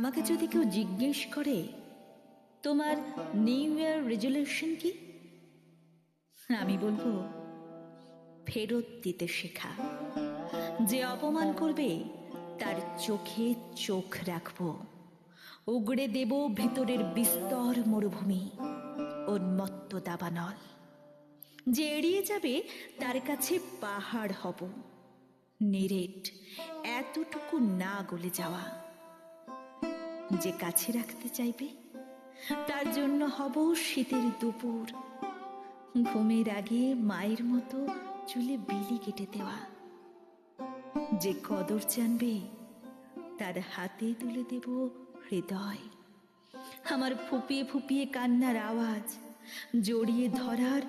আমাকে যদি কেউ জিজ্ঞেস করে তোমার নিউ ইয়ার রেজলিউশন কি, আমি বলবো ফেরত দিতে শেখা। যে অপমান করবে তার চোখে চোখ রাখবো, উগড়ে দেব ভেতরের বিস্তর মরুভূমি, উন্মত্ত দাবানল। যে এড়িয়ে যাবে তার কাছে পাহাড় হব, নিরেট এতটুকু না গলে যাওয়া। যে কাছে রাখতে চাইবে তার জন্য হব শীতের দুপুর, ঘুমের আগে মায়ের মতো চুলে বিলি কেটে দেওয়া। যে কদর জানবে তার হাতে তুলে দেব হৃদয়, আমার ফুপিয়ে ফুপিয়ে কান্নার আওয়াজ জড়িয়ে ধরার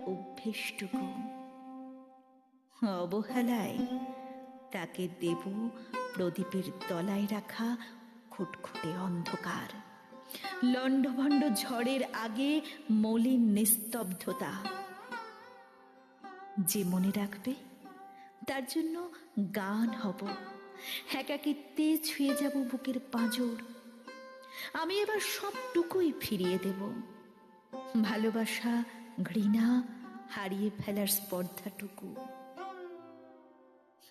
অভ্যেসটুকু। অবহেলায় তাকে দেব প্রদীপের তলায় রাখা খুটখুটে অন্ধকার, লণ্ডভণ্ড ঝড়ের আগে মলিন নিস্তব্ধতা। যে মনে রাখবে তার জন্য গান হব, একাকিত্বে ছুঁয়ে যাব বুকের পাঁজর। আমি এবার সবটুকুই ফিরিয়ে দেব, ভালোবাসা, ঘৃণা, হারিয়ে ফেলার স্পর্ধাটুকু।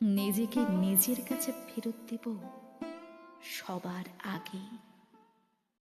নিজেকে নিজের কাছে ফেরত দেব সবার আগে।